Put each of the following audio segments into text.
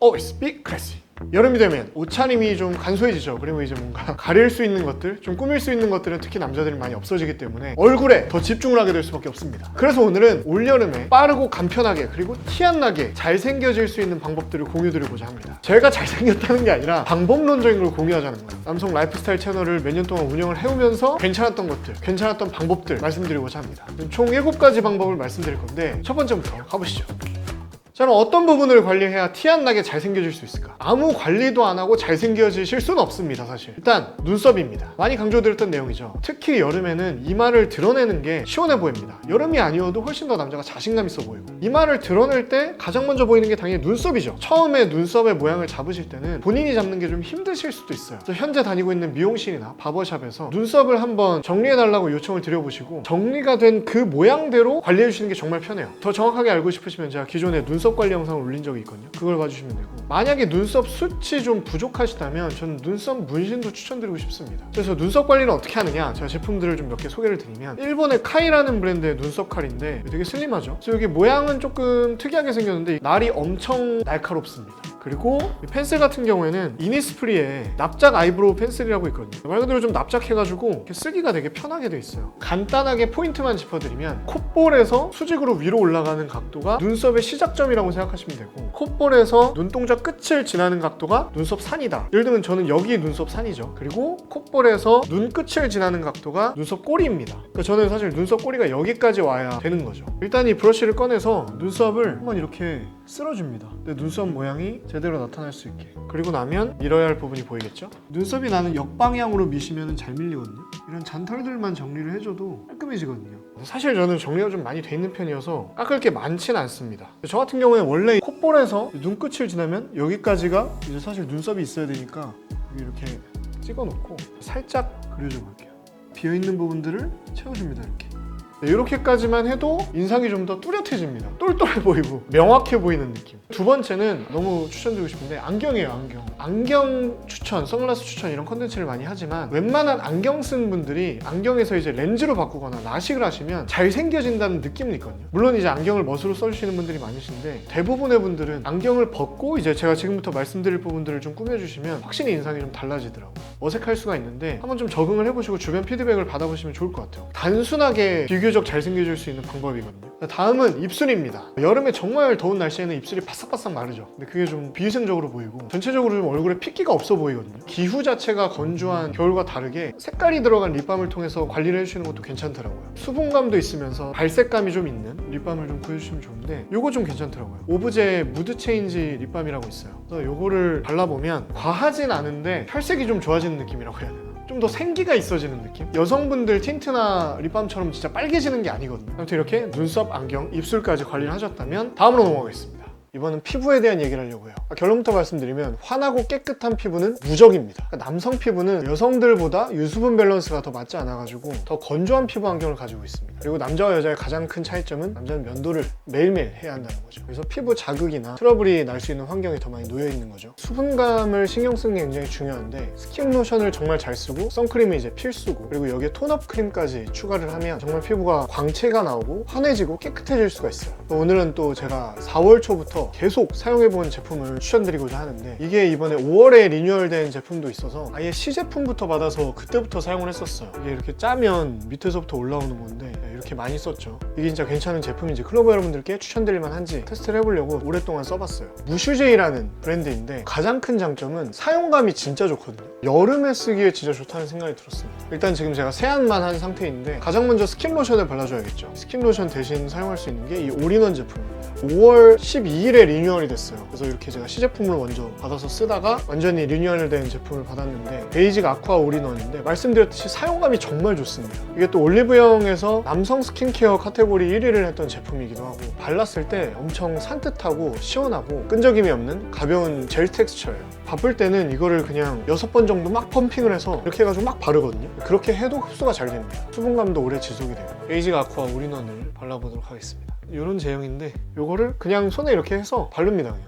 always be classy. 여름이 되면 옷차림이 좀 간소해지죠. 그리고 이제 뭔가 가릴 수 있는 것들, 좀 꾸밀 수 있는 것들은 특히 남자들이 많이 없어지기 때문에 얼굴에 더 집중을 하게 될 수밖에 없습니다. 그래서 오늘은 올여름에 빠르고 간편하게 그리고 티 안 나게 잘생겨질 수 있는 방법들을 공유드리고자 합니다. 제가 잘생겼다는 게 아니라 방법론적인 걸 공유하자는 거예요. 남성 라이프스타일 채널을 몇 년 동안 운영을 해오면서 괜찮았던 것들, 괜찮았던 방법들 말씀드리고자 합니다. 총 7가지 방법을 말씀드릴 건데 첫 번째부터 가보시죠. 자, 그럼 어떤 부분을 관리해야 티 안 나게 잘생겨질 수 있을까? 아무 관리도 안 하고 잘생겨지실 수는 없습니다, 사실. 일단 눈썹입니다. 많이 강조드렸던 내용이죠. 특히 여름에는 이마를 드러내는 게 시원해 보입니다. 여름이 아니어도 훨씬 더 남자가 자신감 있어 보이고, 이마를 드러낼 때 가장 먼저 보이는 게 당연히 눈썹이죠. 처음에 눈썹의 모양을 잡으실 때는 본인이 잡는 게 좀 힘드실 수도 있어요. 그래서 현재 다니고 있는 미용실이나 바버샵에서 눈썹을 한번 정리해달라고 요청을 드려보시고 정리가 된 그 모양대로 관리해주시는 게 정말 편해요. 더 정확하게 알고 싶으시면 제가 기존에 눈썹 관리 영상을 올린 적이 있거든요. 그걸 봐주시면 되고, 만약에 눈썹 숱이 좀 부족하시다면 저는 눈썹 문신도 추천드리고 싶습니다. 그래서 눈썹 관리를 어떻게 하느냐, 제가 제품들을 좀 몇 개 소개를 드리면, 일본의 카이라는 브랜드의 눈썹 칼인데 되게 슬림하죠. 그래서 여기 모양은 조금 특이하게 생겼는데 날이 엄청 날카롭습니다. 그리고 이 펜슬 같은 경우에는 이니스프리에 납작 아이브로우 펜슬이라고 있거든요. 말 그대로 좀 납작해가지고 이렇게 쓰기가 되게 편하게 돼 있어요. 간단하게 포인트만 짚어드리면, 콧볼에서 수직으로 위로 올라가는 각도가 눈썹의 시작점이라고 생각하시면 되고, 콧볼에서 눈동자 끝을 지나는 각도가 눈썹 산이다. 예를 들면 저는 여기 눈썹 산이죠. 그리고 콧볼에서 눈 끝을 지나는 각도가 눈썹 꼬리입니다. 그러니까 저는 사실 눈썹 꼬리가 여기까지 와야 되는 거죠. 일단 이 브러쉬를 꺼내서 눈썹을 한번 이렇게 쓸어줍니다. 근데 눈썹 모양이 제대로 나타날 수 있게. 그리고 나면 밀어야 할 부분이 보이겠죠? 눈썹이 나는 역방향으로 미시면 잘 밀리거든요. 이런 잔털들만 정리를 해줘도 깔끔해지거든요. 사실 저는 정리가 좀 많이 돼 있는 편이어서 깎을 게 많지는 않습니다. 저 같은 경우에 원래 콧볼에서 눈끝을 지나면 여기까지가 이제 사실 눈썹이 있어야 되니까 여기 이렇게 찍어놓고 살짝 그려줘 볼게요. 비어있는 부분들을 채워줍니다. 이렇게까지만 해도 인상이 좀 더 뚜렷해집니다. 똘똘해 보이고 명확해 보이는 느낌. 두 번째는 너무 추천드리고 싶은데 안경이에요. 안경 추천, 선글라스 추천 이런 컨텐츠를 많이 하지만, 웬만한 안경 쓴 분들이 안경에서 이제 렌즈로 바꾸거나 라식을 하시면 잘생겨진다는 느낌은 있거든요. 물론 이제 안경을 멋으로 써주시는 분들이 많으신데, 대부분의 분들은 안경을 벗고 이제 제가 지금부터 말씀드릴 부분들을 좀 꾸며주시면 확실히 인상이 좀 달라지더라고요. 어색할 수가 있는데 한번 좀 적응을 해보시고 주변 피드백을 받아보시면 좋을 것 같아요. 단순하게 비교적 잘생겨질 수 있는 방법이거든요. 다음은 입술입니다. 여름에 정말 더운 날씨에는 입술이 바싹바싹 마르죠. 근데 그게 좀 비위생적으로 보이고 전체적으로 좀 얼굴에 핏기가 없어 보이거든요. 기후 자체가 건조한 겨울과 다르게 색깔이 들어간 립밤을 통해서 관리를 해주시는 것도 괜찮더라고요. 수분감도 있으면서 발색감이 좀 있는 립밤을 좀 구해주시면 좋은데, 요거 좀 괜찮더라고요. 오브제 무드 체인지 립밤이라고 있어요. 그래서 요거를 발라보면 과하진 않은데 혈색이 좀 좋아지는 느낌이라고 해야 되나? 좀 더 생기가 있어지는 느낌? 여성분들 틴트나 립밤처럼 진짜 빨개지는 게 아니거든요. 아무튼 이렇게 눈썹, 안경, 입술까지 관리를 하셨다면 다음으로 넘어가겠습니다. 이번은 피부에 대한 얘기를 하려고 해요. 결론부터 말씀드리면, 환하고 깨끗한 피부는 무적입니다. 그러니까 남성 피부는 여성들보다 유수분 밸런스가 더 맞지 않아가지고 더 건조한 피부 환경을 가지고 있습니다. 그리고 남자와 여자의 가장 큰 차이점은, 남자는 면도를 매일매일 해야 한다는 거죠. 그래서 피부 자극이나 트러블이 날 수 있는 환경이 더 많이 놓여 있는 거죠. 수분감을 신경 쓰는 게 굉장히 중요한데, 스킨 로션을 정말 잘 쓰고 선크림이 이제 필수고, 그리고 여기에 톤업 크림까지 추가를 하면 정말 피부가 광채가 나오고 환해지고 깨끗해질 수가 있어요. 오늘은 또 제가 4월 초부터 계속 사용해본 제품을 추천드리고자 하는데, 이게 이번에 5월에 리뉴얼된 제품도 있어서 아예 시제품부터 받아서 그때부터 사용을 했었어요. 이게 이렇게 짜면 밑에서부터 올라오는 건데 이렇게 많이 썼죠. 이게 진짜 괜찮은 제품인지, 클로버 여러분들께 추천드릴 만한지 테스트를 해보려고 오랫동안 써봤어요. 무슈제이라는 브랜드인데 가장 큰 장점은 사용감이 진짜 좋거든요. 여름에 쓰기에 진짜 좋다는 생각이 들었습니다. 일단 지금 제가 세안만 한 상태인데, 가장 먼저 스킨 로션을 발라줘야겠죠. 스킨 로션 대신 사용할 수 있는 게 이 올인원 제품입니다. 5월 12일에 리뉴얼이 됐어요. 그래서 이렇게 제가 시제품을 먼저 받아서 쓰다가 완전히 리뉴얼된 제품을 받았는데, 베이직 아쿠아 올인원인데 말씀드렸듯이 사용감이 정말 좋습니다. 이게 또 올리브영에서 남성 스킨케어 카테고리 1위를 했던 제품이기도 하고, 발랐을 때 엄청 산뜻하고 시원하고 끈적임이 없는 가벼운 젤 텍스처예요. 바쁠 때는 이거를 그냥 6번 정도 막 펌핑을 해서 이렇게 해가지고 막 바르거든요. 그렇게 해도 흡수가 잘 됩니다. 수분감도 오래 지속이 돼요. 베이직 아쿠아 올인원을 발라보도록 하겠습니다. 이런 제형인데, 요거를 그냥 손에 이렇게 해서 바릅니다. 그냥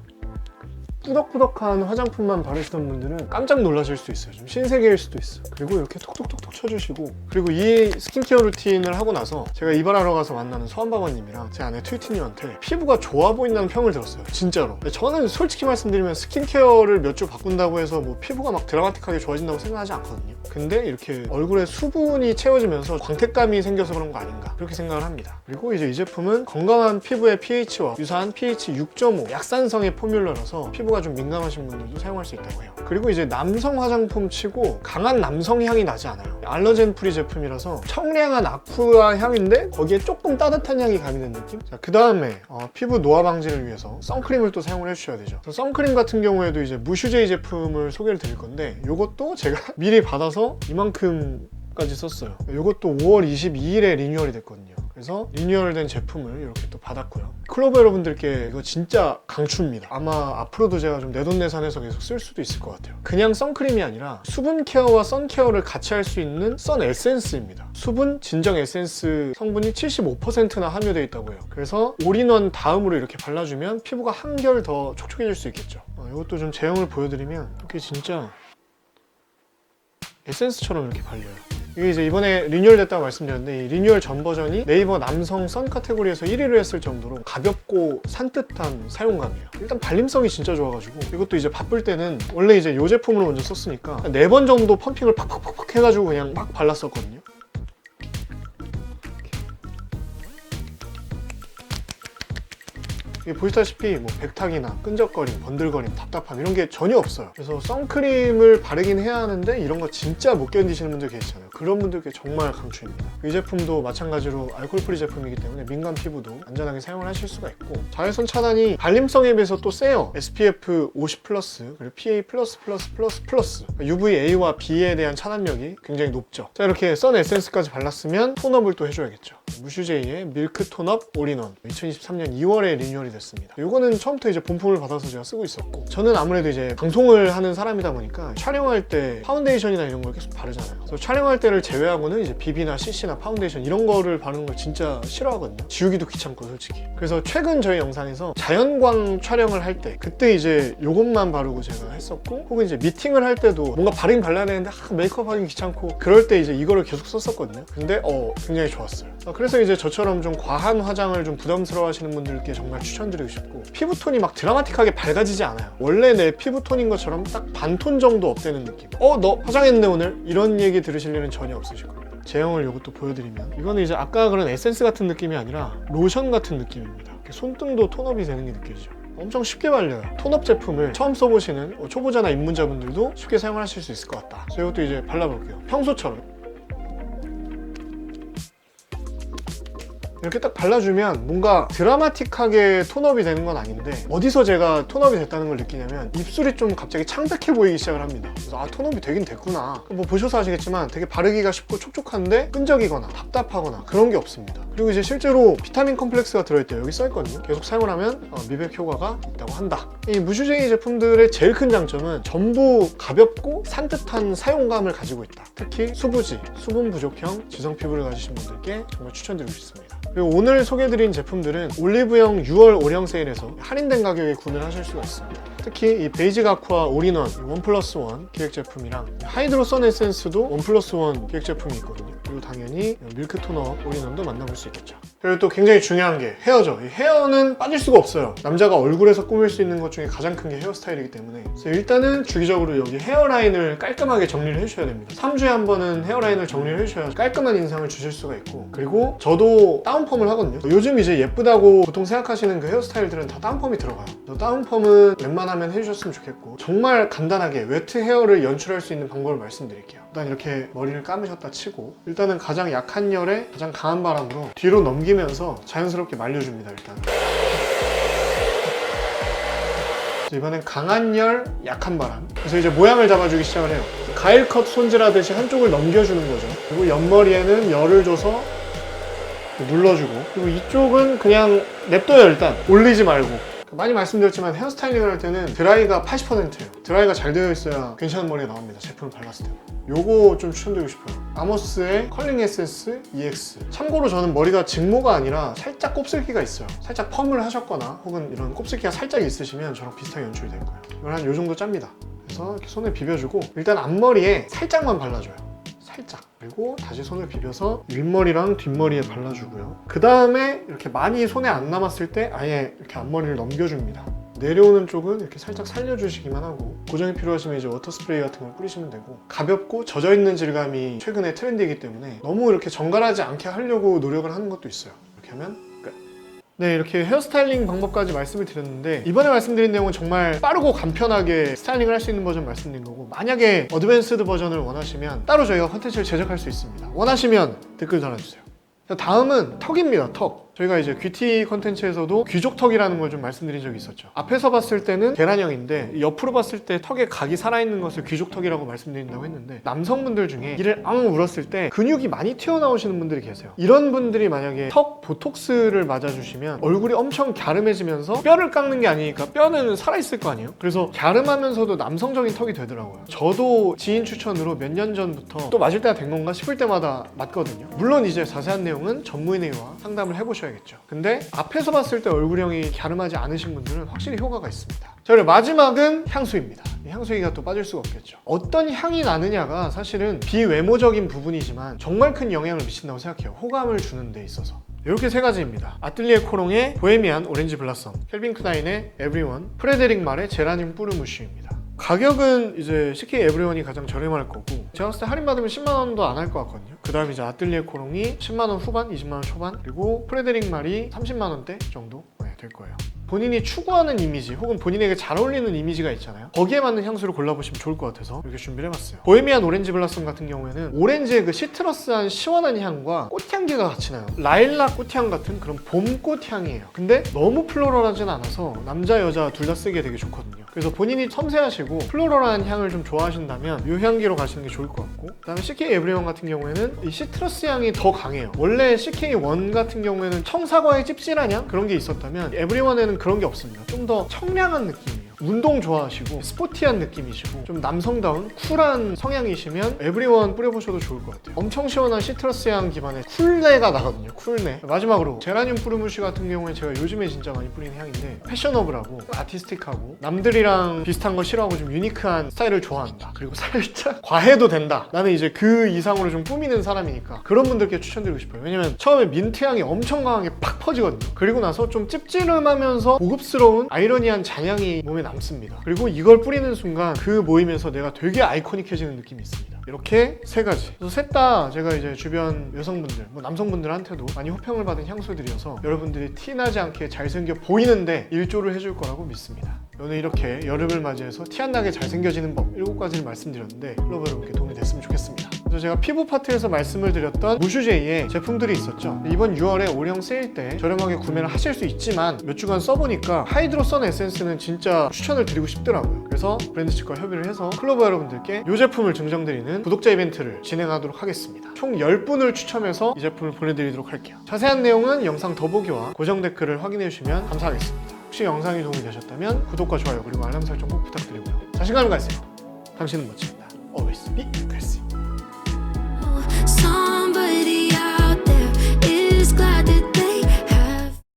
꾸덕꾸덕한 화장품만 바르시던 분들은 깜짝 놀라실 수도 있어요. 좀 신세계일 수도 있어요. 그리고 이렇게 톡톡톡톡 쳐주시고, 그리고 이 스킨케어 루틴을 하고 나서 제가 이발하러 가서 만나는 소환바바님이랑 제 아내 트위티님한테 피부가 좋아 보인다는 평을 들었어요. 진짜로. 저는 솔직히 말씀드리면 스킨케어를 몇 주 바꾼다고 해서 뭐 피부가 막 드라마틱하게 좋아진다고 생각하지 않거든요. 근데 이렇게 얼굴에 수분이 채워지면서 광택감이 생겨서 그런 거 아닌가, 그렇게 생각을 합니다. 그리고 이제 이 제품은 건강한 피부의 pH와 유사한 pH 6.5 약산성의 포뮬러라서 피부가 좀 민감하신 분들도 사용할 수 있다고 해요. 그리고 이제 남성 화장품 치고 강한 남성 향이 나지 않아요. 알러젠 프리 제품이라서 청량한 아쿠아 향인데 거기에 조금 따뜻한 향이 가미된 느낌? 자, 그 다음에 피부 노화 방지를 위해서 선크림을 또 사용을 해주셔야 되죠. 선크림 같은 경우에도 이제 무슈제이 제품을 소개를 드릴 건데, 이것도 제가 미리 받아서 이만큼까지 썼어요. 이것도 5월 22일에 리뉴얼이 됐거든요. 그래서 리뉴얼된 제품을 이렇게 또 받았고요. 클로버 여러분들께 이거 진짜 강추입니다. 아마 앞으로도 제가 좀 내돈내산해서 계속 쓸 수도 있을 것 같아요. 그냥 선크림이 아니라 수분 케어와 선 케어를 같이 할 수 있는 선 에센스입니다. 수분 진정 에센스 성분이 75%나 함유되어 있다고 해요. 그래서 올인원 다음으로 이렇게 발라주면 피부가 한결 더 촉촉해질 수 있겠죠. 이것도 좀 제형을 보여드리면 이렇게 진짜 에센스처럼 이렇게 발려요. 이게 이제 이번에 리뉴얼 됐다고 말씀드렸는데, 이 리뉴얼 전 버전이 네이버 남성 선 카테고리에서 1위를 했을 정도로 가볍고 산뜻한 사용감이에요. 일단 발림성이 진짜 좋아가지고, 이것도 이제 바쁠 때는 원래 이제 이 제품으로 먼저 썼으니까 4번 정도 펌핑을 팍팍팍팍 해가지고 그냥 막 발랐었거든요. 이게 보시다시피 뭐 백탁이나 끈적거림, 번들거림, 답답함 이런 게 전혀 없어요. 그래서 선크림을 바르긴 해야 하는데 이런 거 진짜 못 견디시는 분들 계시잖아요. 그런 분들께 정말 강추입니다. 이 제품도 마찬가지로 알코올 프리 제품이기 때문에 민감 피부도 안전하게 사용을 하실 수가 있고, 자외선 차단이 발림성에 비해서 또 세요. SPF 50+, 그리고 PA+++++, UVA와 B에 대한 차단력이 굉장히 높죠. 자, 이렇게 선 에센스까지 발랐으면 톤업을 또 해줘야겠죠. 무슈제이의 밀크 톤업 올인원 2023년 2월에 리뉴얼이 됐습니다. 이거는 처음부터 이제 본품을 받아서 제가 쓰고 있었고, 저는 아무래도 이제 방송을 하는 사람이다 보니까 촬영할 때 파운데이션이나 이런 걸 계속 바르잖아요. 그래서 촬영할 때를 제외하고는 이제 BB나 CC나 파운데이션 이런 거를 바르는 걸 진짜 싫어하거든요. 지우기도 귀찮고 솔직히. 그래서 최근 저희 영상에서 자연광 촬영을 할 때 그때 이제 이것만 바르고 제가 했었고, 혹은 이제 미팅을 할 때도 뭔가 바르긴 발라야 되는데 메이크업 하긴 귀찮고 그럴 때 이제 이거를 계속 썼었거든요. 근데 굉장히 좋았어요. 그래서 이제 저처럼 좀 과한 화장을 좀 부담스러워 하시는 분들께 정말 추천드리고 싶고, 피부톤이 막 드라마틱하게 밝아지지 않아요. 원래 내 피부톤인 것처럼 딱 반톤 정도 업되는 느낌. 너 화장했네 오늘? 이런 얘기 들으실 일은 전혀 없으실 거예요. 제형을 이것도 보여드리면, 이거는 이제 아까 그런 에센스 같은 느낌이 아니라 로션 같은 느낌입니다. 이렇게 손등도 톤업이 되는 게 느껴지죠. 엄청 쉽게 발려요. 톤업 제품을 처음 써보시는 초보자나 입문자분들도 쉽게 사용하실 수 있을 것 같다. 그래서 이것도 이제 발라볼게요. 평소처럼 이렇게 딱 발라주면 뭔가 드라마틱하게 톤업이 되는 건 아닌데, 어디서 제가 톤업이 됐다는 걸 느끼냐면 입술이 좀 갑자기 창백해 보이기 시작을 합니다. 그래서 톤업이 되긴 됐구나. 뭐 보셔서 아시겠지만 되게 바르기가 쉽고 촉촉한데 끈적이거나 답답하거나 그런 게 없습니다. 그리고 이제 실제로 비타민 컴플렉스가 들어있대요. 여기 써있거든요. 계속 사용을 하면 미백 효과가 있다고 한다. 이 무슈제이 제품들의 제일 큰 장점은 전부 가볍고 산뜻한 사용감을 가지고 있다. 특히 수부지, 수분 부족형 지성 피부를 가지신 분들께 정말 추천드리고 싶습니다. 그리고 오늘 소개해드린 제품들은 올리브영 6월 올영 세일에서 할인된 가격에 구매를 하실 수가 있습니다. 특히 이 베이직 아쿠아 올인원 1+1 기획 제품이랑 하이드로 선 에센스도 1+1 기획 제품이 있거든요. 그리고 당연히 밀크 토너 올인원도 만나볼 수 있겠죠. 그리고 또 굉장히 중요한 게 헤어죠. 이 헤어는 빠질 수가 없어요. 남자가 얼굴에서 꾸밀 수 있는 것 중에 가장 큰 게 헤어스타일이기 때문에, 그래서 일단은 주기적으로 여기 헤어라인을 깔끔하게 정리를 해주셔야 됩니다. 3주에 한 번은 헤어라인을 정리를 해주셔야 깔끔한 인상을 주실 수가 있고, 그리고 저도 다운펌을 하거든요. 요즘 이제 예쁘다고 보통 생각하시는 그 헤어스타일들은 다 다운펌이 들어가요. 다운펌은 웬만하면 해주셨으면 좋겠고, 정말 간단하게 웨트 헤어를 연출할 수 있는 방법을 말씀드릴게요. 일단 이렇게 머리를 감으셨다 치고, 일단은 가장 약한 열에 가장 강한 바람으로 뒤로 넘기면서 자연스럽게 말려줍니다. 일단 이번엔 강한 열, 약한 바람. 그래서 이제 모양을 잡아주기 시작을 해요. 가일컷 손질하듯이 한쪽을 넘겨주는 거죠. 그리고 옆머리에는 열을 줘서 눌러주고, 그리고 이쪽은 그냥 냅둬요. 일단 올리지 말고 많이 말씀드렸지만 헤어스타일링을 할 때는 드라이가 80%예요. 드라이가 잘 되어 있어야 괜찮은 머리가 나옵니다. 제품을 발랐을 때. 요거 좀 추천드리고 싶어요. 아모스의 컬링 에센스 EX. 참고로 저는 머리가 직모가 아니라 살짝 곱슬기가 있어요. 살짝 펌을 하셨거나 혹은 이런 곱슬기가 살짝 있으시면 저랑 비슷하게 연출이 될 거예요. 이건 한 요 정도 짭니다. 그래서 이렇게 손에 비벼주고 일단 앞머리에 살짝만 발라줘요. 살짝. 그리고 다시 손을 비벼서 윗머리랑 뒷머리에 발라주고요. 그 다음에 이렇게 많이 손에 안 남았을 때 아예 이렇게 앞머리를 넘겨줍니다. 내려오는 쪽은 이렇게 살짝 살려주시기만 하고 고정이 필요하시면 이제 워터 스프레이 같은 걸 뿌리시면 되고 가볍고 젖어있는 질감이 최근에 트렌드이기 때문에 너무 이렇게 정갈하지 않게 하려고 노력을 하는 것도 있어요. 이렇게 하면 끝. 네, 이렇게 헤어스타일링 방법까지 말씀을 드렸는데 이번에 말씀드린 내용은 정말 빠르고 간편하게 스타일링을 할 수 있는 버전 말씀드린 거고 만약에 어드밴스드 버전을 원하시면 따로 저희가 컨텐츠를 제작할 수 있습니다. 원하시면 댓글 달아주세요. 자, 다음은 턱입니다. 턱. 저희가 이제 귀티 컨텐츠에서도 귀족턱이라는 걸 좀 말씀드린 적이 있었죠. 앞에서 봤을 때는 계란형인데 옆으로 봤을 때 턱에 각이 살아있는 것을 귀족턱이라고 말씀드린다고 했는데 남성분들 중에 이를 앙 물었을 때 근육이 많이 튀어나오시는 분들이 계세요. 이런 분들이 만약에 턱 보톡스를 맞아주시면 얼굴이 엄청 갸름해지면서 뼈를 깎는 게 아니니까 뼈는 살아있을 거 아니에요? 그래서 갸름하면서도 남성적인 턱이 되더라고요. 저도 지인 추천으로 몇 년 전부터 또 맞을 때가 된 건가 싶을 때마다 맞거든요. 물론 이제 자세한 내용은 전문의와 상담을 해보셔야겠죠. 근데 앞에서 봤을 때 얼굴형이 갸름하지 않으신 분들은 확실히 효과가 있습니다. 자, 그리고 마지막은 향수입니다. 이 향수 얘기가 또 빠질 수가 없겠죠. 어떤 향이 나느냐가 사실은 비외모적인 부분이지만 정말 큰 영향을 미친다고 생각해요. 호감을 주는 데 있어서. 이렇게 세 가지입니다. 아틀리에 코롱의 보헤미안 오렌지 블라썸, 켈빈 클라인의 에브리원, 프레데릭 말의 제라늄 뿌르무쉬입니다. 가격은 이제 CK 에브리원이 가장 저렴할 거고 제가 봤을 때 할인받으면 10만원도 안 할 것 같거든요. 그 다음 이제 아틀리에 코롱이 10만원 후반, 20만원 초반, 그리고 프레데릭 말이 30만원대 정도 될 거예요. 본인이 추구하는 이미지 혹은 본인에게 잘 어울리는 이미지가 있잖아요. 거기에 맞는 향수를 골라보시면 좋을 것 같아서 이렇게 준비를 해봤어요. 보헤미안 오렌지 블라썸 같은 경우에는 오렌지의 그 시트러스한 시원한 향과 꽃향기가 같이 나요. 라일락 꽃향 같은 그런 봄 꽃향이에요. 근데 너무 플로럴하진 않아서 남자 여자 둘 다 쓰기에 되게 좋거든요. 그래서 본인이 섬세하시고 플로럴한 향을 좀 좋아하신다면 이 향기로 가시는 게 좋을 것 같고 그 다음에 CK 에브리원 같은 경우에는 이 시트러스 향이 더 강해요. 원래 CK1 같은 경우에는 청사과의 찝찝한 향? 그런 게 있었다면 에브리원에는 그런 게 없습니다. 좀 더 청량한 느낌이에요. 운동 좋아하시고 스포티한 느낌이시고 좀 남성다운 쿨한 성향이시면 에브리원 뿌려보셔도 좋을 것 같아요. 엄청 시원한 시트러스 향 기반의 쿨내가 나거든요. 쿨내. 마지막으로 제라늄 뿌르무쉬 같은 경우에 제가 요즘에 진짜 많이 뿌리는 향인데 패셔너블하고 아티스틱하고 남들이랑 비슷한 거 싫어하고 좀 유니크한 스타일을 좋아한다. 그리고 살짝 과해도 된다. 나는 이제 그 이상으로 좀 꾸미는 사람이니까 그런 분들께 추천드리고 싶어요. 왜냐면 처음에 민트 향이 엄청 강하게 팍 퍼지거든요. 그리고 나서 좀 찝찝하면서 고급스러운 아이러니한 잔향이 몸에 남습니다. 그리고 이걸 뿌리는 순간 그 모임에서 내가 되게 아이코닉해지는 느낌이 있습니다. 이렇게 세 가지. 그래서 셋 다 제가 이제 주변 여성분들, 뭐 남성분들한테도 많이 호평을 받은 향수들이어서 여러분들이 티나지 않게 잘생겨 보이는데 일조를 해줄 거라고 믿습니다. 오늘 이렇게 여름을 맞이해서 티 안 나게 잘생겨지는 법 7가지를 말씀드렸는데 클로버 여러분께 도움이 됐으면 좋겠습니다. 그래서 제가 피부 파트에서 말씀을 드렸던 무슈제이의 제품들이 있었죠. 이번 6월에 올영 세일 때 저렴하게 구매를 하실 수 있지만 몇 주간 써보니까 하이드로 선 에센스는 진짜 추천을 드리고 싶더라고요. 그래서 브랜드 측과 협의를 해서 클로버 여러분들께 이 제품을 증정드리는 구독자 이벤트를 진행하도록 하겠습니다. 총 10분을 추첨해서 이 제품을 보내드리도록 할게요. 자세한 내용은 영상 더보기와 고정 댓글을 확인해 주시면 감사하겠습니다. 혹시 영상이 도움이 되셨다면 구독과 좋아요 그리고 알람 설정 꼭 부탁드리고요. 자신감을 가지세요. 당신은 멋집니다. Always be aggressive.